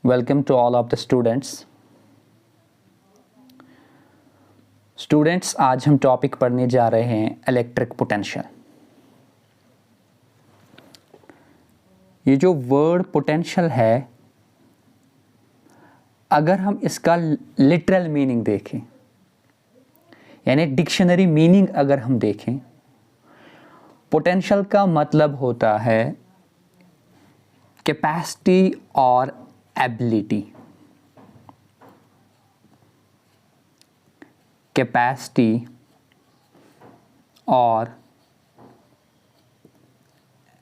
Welcome to all of the students. Students, आज हम topic पढ़ने जा रहे हैं इलेक्ट्रिक पोटेंशियल। ये जो वर्ड पोटेंशियल है, अगर हम इसका लिटरल मीनिंग देखें, यानी डिक्शनरी मीनिंग अगर हम देखें, पोटेंशियल का मतलब होता है कैपेसिटी और एबिलिटी। कैपेसिटी और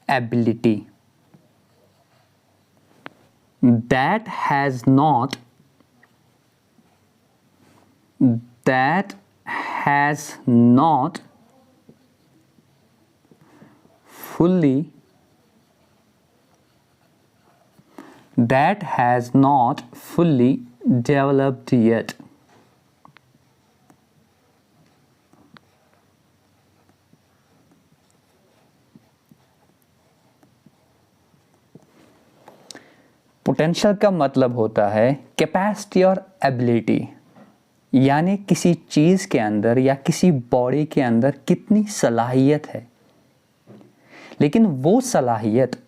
ability that has not fully developed yet. Potential का मतलब होता है कैपेसिटी और एबिलिटी, यानी किसी चीज़ के अंदर या किसी बॉडी के अंदर कितनी सलाहियत है, लेकिन वो सलाहियत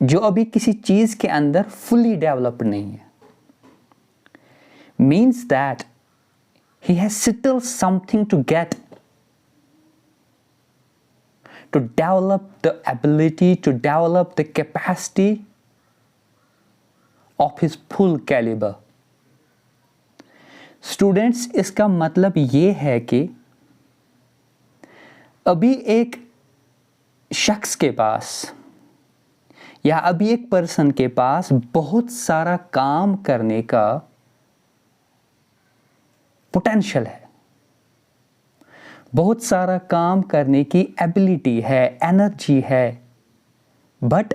जो अभी किसी चीज़ के अंदर फुली डेवलप्ड नहीं है, means that he has still something to get to develop the ability, to develop the capacity of his full caliber. Students, इसका मतलब ये है कि अभी एक शख्स के पास या अभी एक पर्सन के पास बहुत सारा काम करने का पोटेंशियल है, बहुत सारा काम करने की एबिलिटी है, एनर्जी है, बट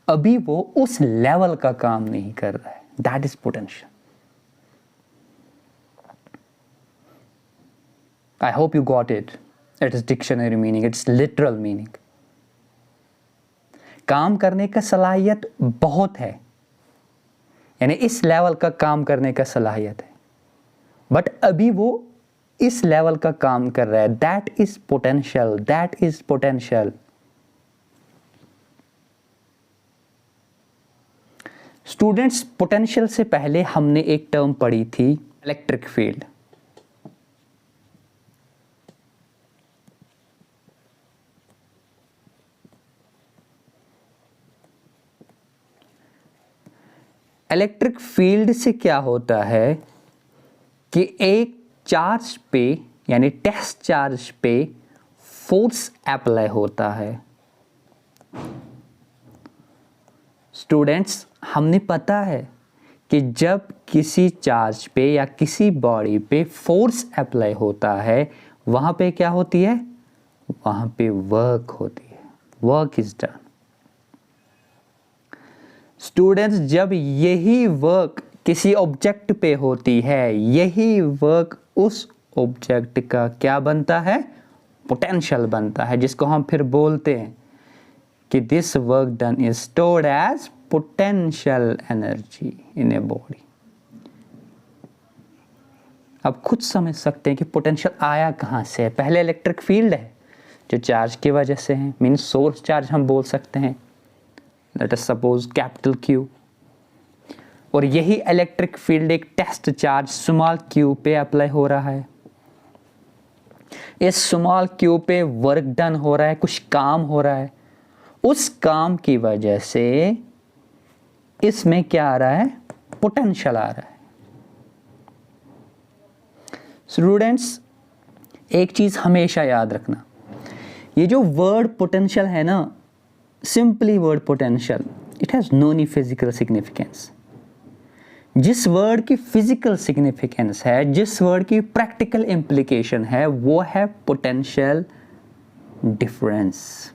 अभी वो उस लेवल का काम नहीं कर रहा है। That is potential. I hope you got it. It is dictionary meaning, it's literal meaning. काम करने का सलाहियत बहुत है, यानी इस लेवल का काम करने का सलाहियत है, बट अभी वो इस लेवल का काम कर रहा है। That is potential, that is potential. Students, potential से पहले हमने एक टर्म पढ़ी थी, इलेक्ट्रिक फील्ड। इलेक्ट्रिक फील्ड से क्या होता है कि एक चार्ज पे, यानी टेस्ट चार्ज पे फोर्स अप्लाई होता है। स्टूडेंट्स, हमने पता है कि जब किसी चार्ज पे या किसी बॉडी पे फोर्स अप्लाई होता है, वहां पे क्या होती है? वहां पे वर्क होती है, वर्क इज डन। स्टूडेंट्स, जब यही वर्क किसी ऑब्जेक्ट पे होती है, यही वर्क उस ऑब्जेक्ट का क्या बनता है? पोटेंशियल बनता है, जिसको हम फिर बोलते हैं कि this work done is stored as potential energy in a body. अब खुद समझ सकते हैं कि पोटेंशियल आया कहाँ से है। पहले इलेक्ट्रिक फील्ड है जो चार्ज की वजह से है, मीन्स सोर्स चार्ज हम बोल सकते हैं, let us suppose capital Q. और यही इलेक्ट्रिक फील्ड एक टेस्ट चार्ज स्मॉल क्यू पे अप्लाई हो रहा है। इस स्मॉल क्यू पे वर्क डन हो रहा है, कुछ काम हो रहा है। उस काम की वजह से इसमें क्या आ रहा है? पोटेंशियल आ रहा है। स्टूडेंट्स, एक चीज हमेशा याद रखना, ये जो वर्ड पोटेंशियल है ना, simply word potential, it has no any physical significance. जिस वर्ड की फिजिकल सिग्निफिकेंस है, जिस वर्ड की प्रैक्टिकल इम्प्लीकेशन है, वो है पोटेंशियल डिफरेंस।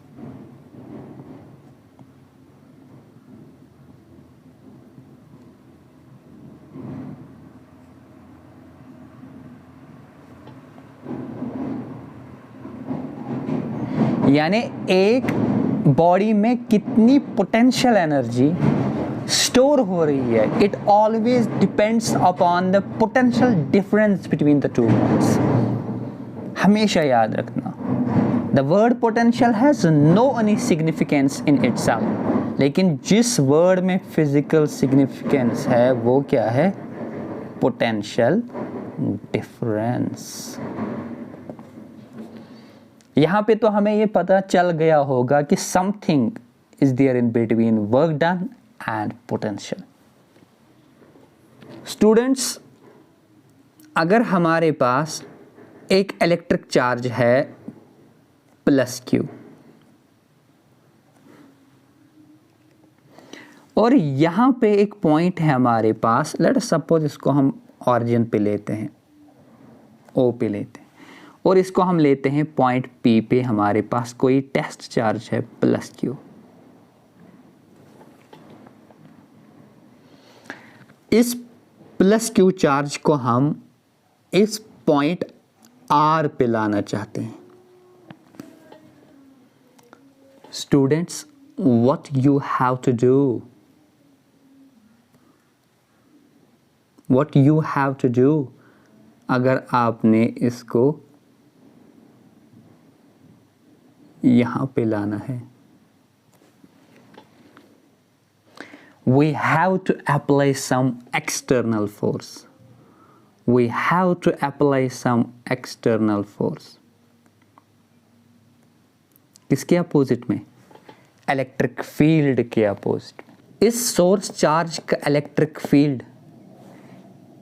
यानी एक बॉडी में कितनी पोटेंशियल एनर्जी स्टोर हो रही है, it always depends upon the potential difference between the two words. हमेशा याद रखना, the word potential has no any significance in itself, लेकिन जिस वर्ड में फिजिकल सिग्निफिकेंस है वो क्या है? Potential difference. यहाँ पे तो हमें ये पता चल गया होगा कि something is there in between work done and potential. Students, अगर हमारे पास एक इलेक्ट्रिक चार्ज है प्लस Q और यहाँ पे एक पॉइंट है हमारे पास, लेट अस सपोज इसको हम ऑरिजिन पे लेते हैं, O पे लेते हैं, और इसको हम लेते हैं पॉइंट P पे हमारे पास कोई टेस्ट चार्ज है प्लस Q। इस प्लस Q चार्ज को हम इस पॉइंट R पे लाना चाहते हैं। Students, what you have to do, what you have to do, अगर आपने इसको यहाँ पे लाना है, we have to apply some external force, we have to apply some external force। किसके अपोजिट में? इलेक्ट्रिक फील्ड के अपोजिट में। इस सोर्स चार्ज का इलेक्ट्रिक फील्ड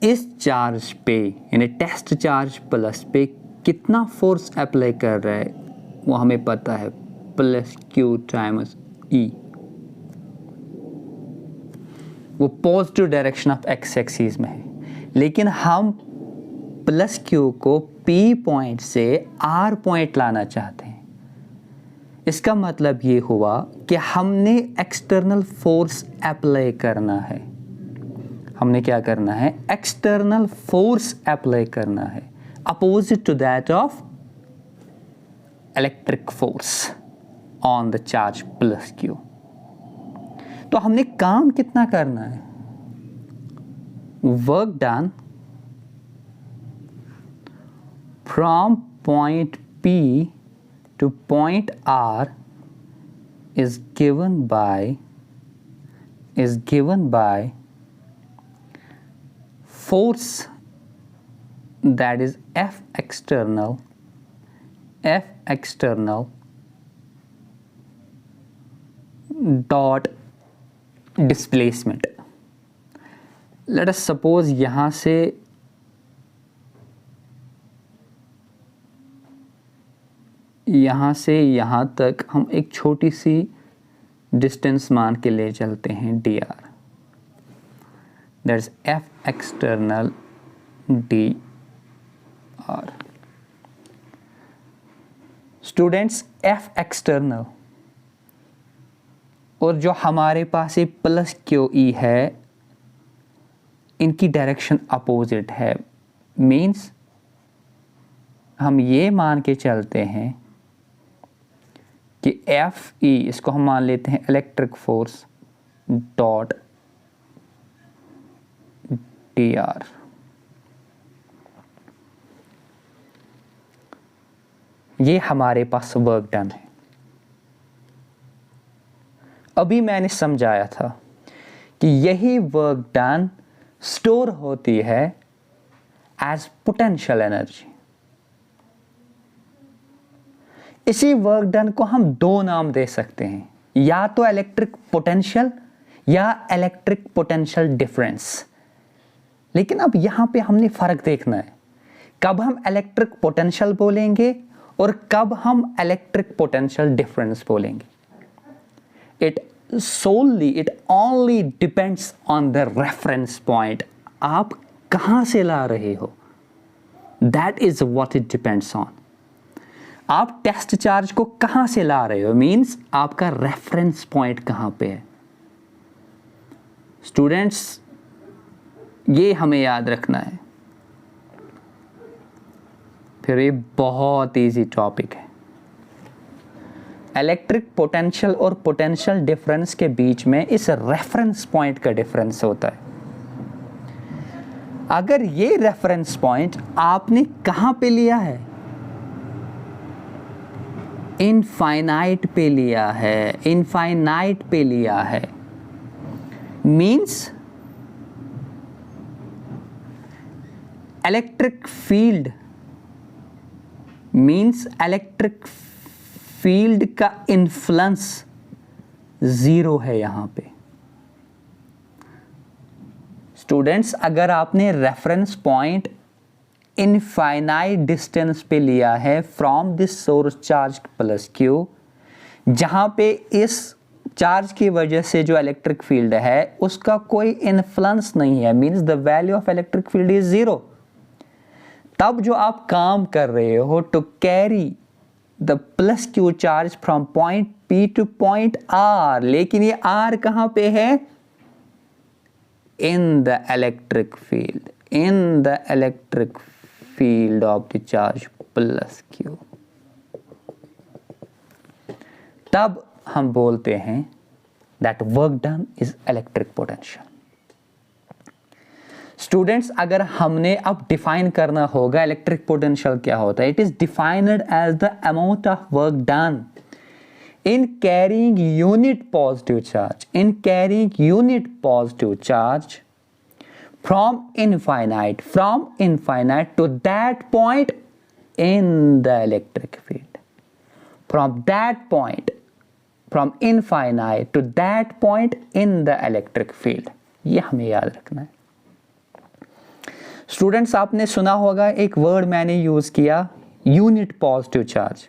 इस चार्ज पे यानी टेस्ट चार्ज प्लस पे कितना फोर्स अप्लाई कर रहा है वो हमें पता है, प्लस Q टाइम्स E। वो positive direction of x axis में है, लेकिन हम प्लस Q को P पॉइंट से R पॉइंट लाना चाहते हैं। इसका मतलब ये हुआ कि हमने एक्सटर्नल फोर्स अप्लाई करना है। हमने क्या करना है? एक्सटर्नल फोर्स अप्लाई करना है, opposite to that of electric force on the charge plus Q। तो हमने काम कितना करना है? Work done from point P to point R is given by force that is F external dot displacement। let us suppose यहाँ से यहाँ तक हम एक छोटी सी डिस्टेंस मान के ले चलते हैं dr, that is F external dr। Students, F external और जो हमारे पास ये प्लस QE है, इनकी डायरेक्शन अपोजिट है। मीन्स हम ये मान के चलते हैं कि FE, इसको हम मान लेते हैं इलेक्ट्रिक फोर्स डॉट dr। ये हमारे पास वर्क डन है। अभी मैंने समझाया था कि यही वर्क डन स्टोर होती है एज पोटेंशियल एनर्जी। इसी वर्क डन को हम दो नाम दे सकते हैं, या तो इलेक्ट्रिक पोटेंशियल या इलेक्ट्रिक पोटेंशियल डिफरेंस। लेकिन अब यहां पे हमने फर्क देखना है, कब हम इलेक्ट्रिक पोटेंशियल बोलेंगे और कब हम इलेक्ट्रिक पोटेंशियल डिफरेंस बोलेंगे। It only depends on the reference point. आप कहां से ला रहे हो, that is what it depends on. आप टेस्ट चार्ज को कहां से ला रहे हो, मींस आपका रेफरेंस पॉइंट कहां पे है। स्टूडेंट्स, ये हमें याद रखना है। फिर ये बहुत इजी टॉपिक है। इलेक्ट्रिक पोटेंशियल और पोटेंशियल डिफरेंस के बीच में इस रेफरेंस पॉइंट का डिफरेंस होता है। अगर ये रेफरेंस पॉइंट आपने कहां पे लिया है, इनफाइनाइट पे लिया है, इनफाइनाइट पे लिया है, मींस इलेक्ट्रिक फील्ड का इन्फ्लुएंस जीरो है यहां पे। स्टूडेंट्स, अगर आपने रेफरेंस पॉइंट इनफाइनाइट डिस्टेंस पे लिया है from this source charge plus Q, जहां पे इस चार्ज की वजह से जो इलेक्ट्रिक फील्ड है उसका कोई इन्फ्लुएंस नहीं है, means the value of electric field is zero, तब जो आप काम कर रहे हो to carry the plus Q charge from point P to point R, लेकिन ये आर कहां पे है, in the electric field, in the electric field of the charge plus Q, तब हम बोलते हैं that work done is electric potential. Students, अगर हमने अब डिफाइन करना होगा इलेक्ट्रिक पोटेंशियल क्या होता है, it is defined as the amount of work done in carrying unit positive charge from infinite to that point in the electric field, from infinite to that point in the electric field। ये हमें याद रखना है। Students, आपने सुना होगा एक word मैंने यूज किया, यूनिट पॉजिटिव चार्ज।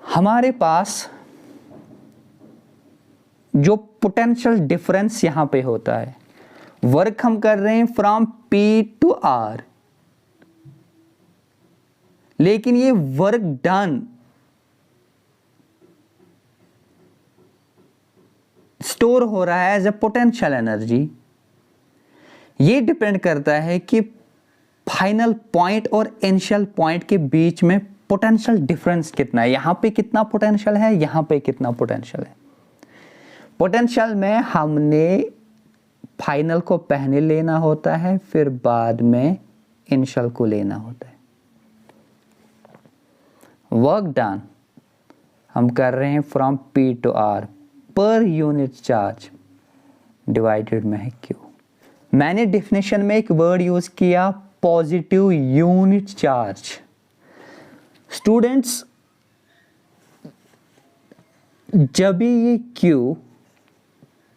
हमारे पास जो पोटेंशियल डिफरेंस यहां पे होता है, वर्क हम कर रहे हैं फ्रॉम पी टू आर, लेकिन ये वर्क डन स्टोर हो रहा है एज ए पोटेंशियल एनर्जी। ये डिपेंड करता है कि फाइनल पॉइंट और इनिशियल पॉइंट के बीच में पोटेंशियल डिफरेंस कितना है, यहां पे कितना पोटेंशियल है, यहां पे कितना पोटेंशियल है। पोटेंशियल में हमने फाइनल को पहले लेना होता है, फिर बाद में इनिशियल को लेना होता है। वर्क डन हम कर रहे हैं from P to R per unit charge divided में है क्यू। मैंने डेफिनेशन में एक वर्ड यूज किया, पॉजिटिव यूनिट चार्ज। स्टूडेंट्स, जब भी ये Q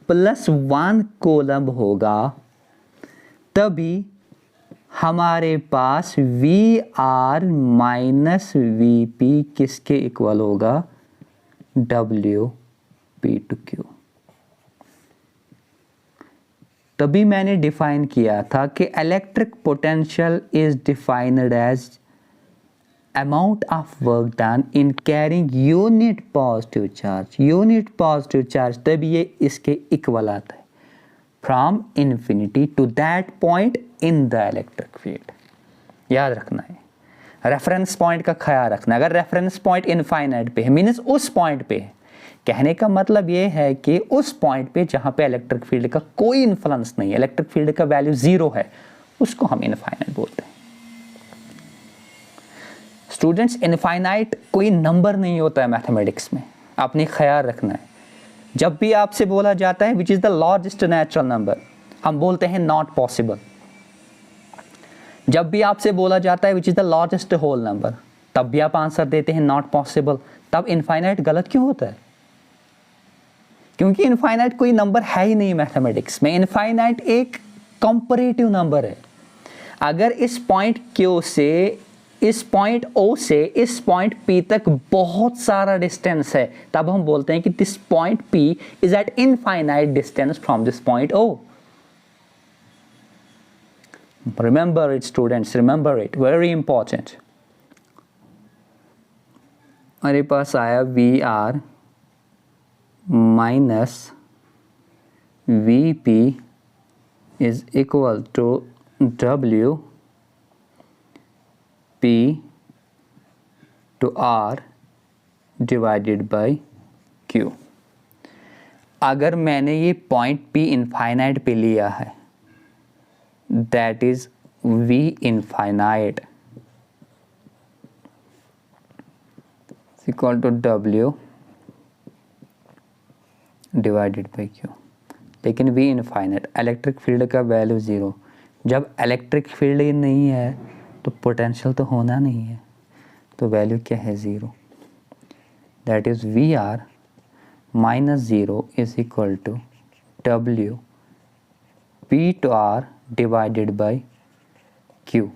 +1 कोलम्ब होगा तभी हमारे पास VR माइनस VP किसके इक्वल होगा, WP टू Q। तभी मैंने डिफाइन किया था कि electric potential is defined as amount of work done in carrying unit positive charge, तब ये इसके इक्वल आता है, from infinity to that point in the electric field। याद रखना है, रेफरेंस पॉइंट का ख्याल रखना। अगर रेफरेंस पॉइंट इनफाइनाइट पे है, मीन्स उस पॉइंट पे है, कहने का मतलब ये है कि उस पॉइंट पे जहां पे इलेक्ट्रिक फील्ड का कोई इन्फ्लुएंस नहीं है, इलेक्ट्रिक फील्ड का वैल्यू जीरो है, उसको हम इनफाइनाइट बोलते हैं। स्टूडेंट्स, इनफाइनाइट कोई नंबर नहीं होता है मैथमेटिक्स में, आपने ख्याल रखना है। जब भी आपसे बोला जाता है which is the largest natural number, हम बोलते हैं नॉट पॉसिबल। जब भी आपसे बोला जाता है which is the largest whole number, तब भी आप आंसर देते हैं नॉट पॉसिबल। तब इनफाइनाइट गलत क्यों होता है? क्योंकि इनफाइनाइट कोई नंबर है ही नहीं मैथमेटिक्स में। इनफाइनाइट एक कंपैरेटिव नंबर है। अगर इस पॉइंट Q से, इस पॉइंट O से इस पॉइंट P तक बहुत सारा डिस्टेंस है, तब हम बोलते हैं कि this point P is eight infinite distance from this point O। Remember it, students, remember it, very important। हमारे पास आया VR minus VP is equal to WP to R divided by Q. अगर मैंने ये पॉइंट P इनफाइनाइट पे लिया है, that is V infinite equal to W divided by Q. लेकिन V इनफाइनाइट, इलेक्ट्रिक फील्ड का वैल्यू 0। जब इलेक्ट्रिक फील्ड ही नहीं है तो पोटेंशियल तो होना नहीं है, तो वैल्यू क्या है 0। That is VR minus 0 is equal to W P to R divided by Q,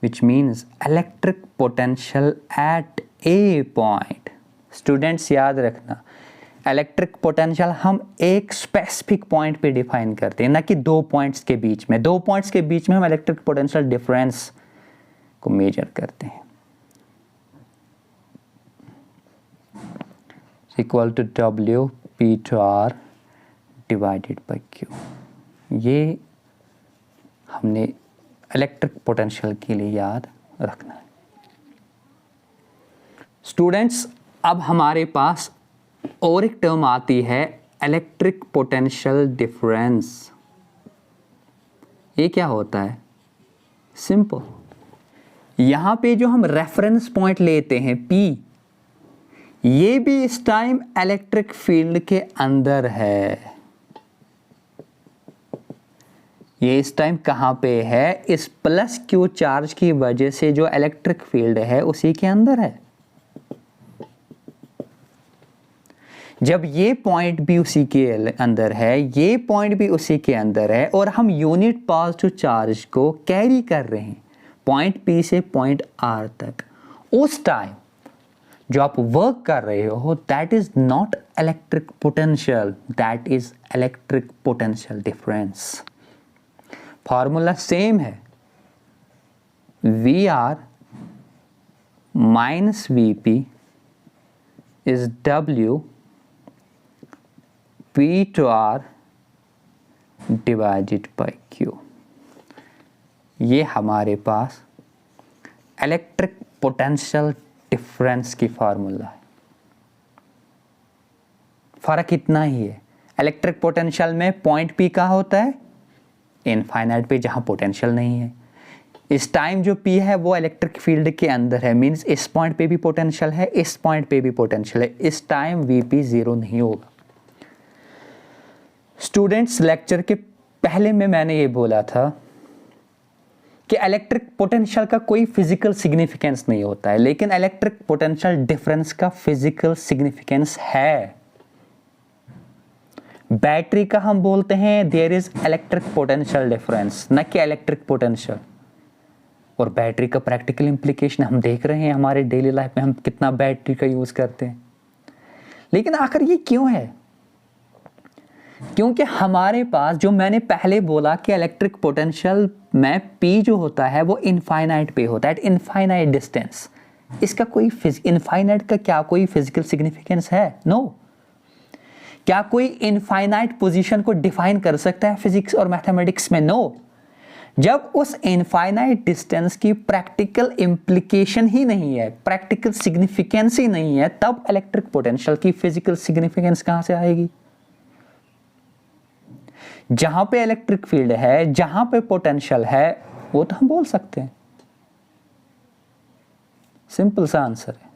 which means electric potential at a point। Students याद रखना, इलेक्ट्रिक पोटेंशियल हम एक स्पेसिफिक पॉइंट पे डिफाइन करते हैं, ना कि दो पॉइंट्स के बीच में। दो पॉइंट्स के बीच में हम इलेक्ट्रिक पोटेंशियल डिफरेंस को मेजर करते हैं। Equal to W P to R divided by Q। ये हमने इलेक्ट्रिक पोटेंशियल के लिए याद रखना है। स्टूडेंट्स, अब हमारे पास और एक टर्म आती है इलेक्ट्रिक पोटेंशियल डिफरेंस। ये क्या होता है? सिंपल, यहां पे जो हम रेफरेंस पॉइंट लेते हैं P, ये भी इस टाइम इलेक्ट्रिक फील्ड के अंदर है। ये इस टाइम कहां पे है? इस प्लस Q चार्ज की वजह से जो इलेक्ट्रिक फील्ड है उसी के अंदर है। जब ये पॉइंट भी उसी के अंदर है, ये पॉइंट भी उसी के अंदर है, और हम यूनिट पॉजिटिव चार्ज को कैरी कर रहे हैं पॉइंट P से पॉइंट R तक, उस टाइम जो आप वर्क कर रहे हो, that is not electric potential, that is electric potential difference. Formula same है, VR minus VP is W P to R divided by Q। ये हमारे पास इलेक्ट्रिक पोटेंशियल डिफरेंस की फार्मूला है। फर्क इतना ही है, इलेक्ट्रिक पोटेंशियल में पॉइंट P का होता है इनफाइनाइट पे, जहां पोटेंशियल नहीं है। इस टाइम जो P है वो इलेक्ट्रिक फील्ड के अंदर है, मींस इस पॉइंट पे भी पोटेंशियल है, इस पॉइंट पे भी पोटेंशियल है। इस टाइम VP 0 नहीं होगा। स्टूडेंट्स, लेक्चर के पहले में मैंने ये बोला था कि इलेक्ट्रिक पोटेंशियल का कोई फिजिकल सिग्निफिकेंस नहीं होता है, लेकिन इलेक्ट्रिक पोटेंशियल डिफरेंस का फिजिकल सिग्निफिकेंस है। बैटरी का हम बोलते हैं there is electric potential difference, न कि इलेक्ट्रिक पोटेंशियल। और बैटरी का प्रैक्टिकल इंप्लीकेशन हम देख रहे हैं हमारे डेली लाइफ में, हम कितना बैटरी का यूज करते हैं। लेकिन आखिर ये क्यों है? क्योंकि हमारे पास, जो मैंने पहले बोला कि इलेक्ट्रिक पोटेंशियल में P जो होता है वो इनफाइनाइट पे होता है, एट इनफाइनाइट डिस्टेंस। इसका कोई इनफाइनाइट का क्या कोई फिजिकल सिग्निफिकेंस है? नो। क्या कोई इनफाइनाइट पोजीशन को डिफाइन कर सकता है फिजिक्स और मैथमेटिक्स में? नो। जब उस इनफाइनाइट डिस्टेंस की प्रैक्टिकल इंप्लीकेशन ही नहीं है, प्रैक्टिकल सिग्निफिकेंस ही नहीं है, तब इलेक्ट्रिक पोटेंशियल की फिजिकल सिग्निफिकेंस कहां से आएगी? जहां पे इलेक्ट्रिक फील्ड है, जहां पे पोटेंशियल है, वो तो हम बोल सकते हैं। सिंपल सा आंसर है।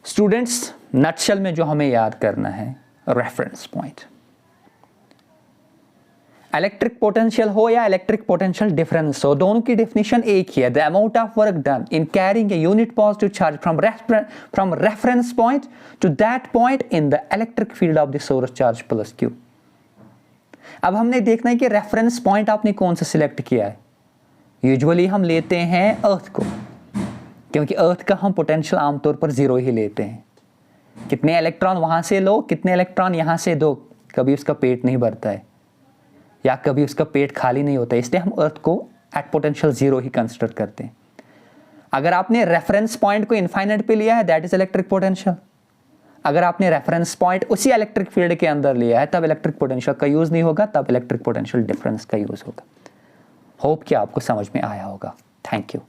स्टूडेंट्स, नटशेल में जो हमें याद करना है, रेफरेंस पॉइंट। इलेक्ट्रिक पोटेंशियल हो या इलेक्ट्रिक पोटेंशियल डिफरेंस हो, दोनों की डेफिनेशन एक ही है। The amount of work done in carrying a unit positive charge from reference point two that point in the electric field of the source charge plus Q। अब हमने देखना है कि रेफरेंस पॉइंट आपने कौन सा सिलेक्ट किया है। यूजुअली हम लेते हैं अर्थ को, क्योंकि अर्थ का हम पोटेंशियल आमतौर पर 0 ही लेते हैं। कितने इलेक्ट्रॉन वहां से लो, कितने इलेक्ट्रॉन यहां से दो, कभी उसका पेट नहीं भरता है या कभी उसका पेट खाली नहीं होता है, इसलिए हम अर्थ को एट पोटेंशियल 0 ही कंसिडर करते हैं। अगर आपने रेफरेंस पॉइंट को इनफाइनाइट पे लिया है, दैट इज इलेक्ट्रिक पोटेंशियल। अगर आपने रेफरेंस पॉइंट उसी इलेक्ट्रिक फील्ड के अंदर लिया है, तब इलेक्ट्रिक पोटेंशियल का यूज नहीं होगा, तब इलेक्ट्रिक पोटेंशियल डिफरेंस का यूज होगा। होप कि आपको समझ में आया होगा। Thank you.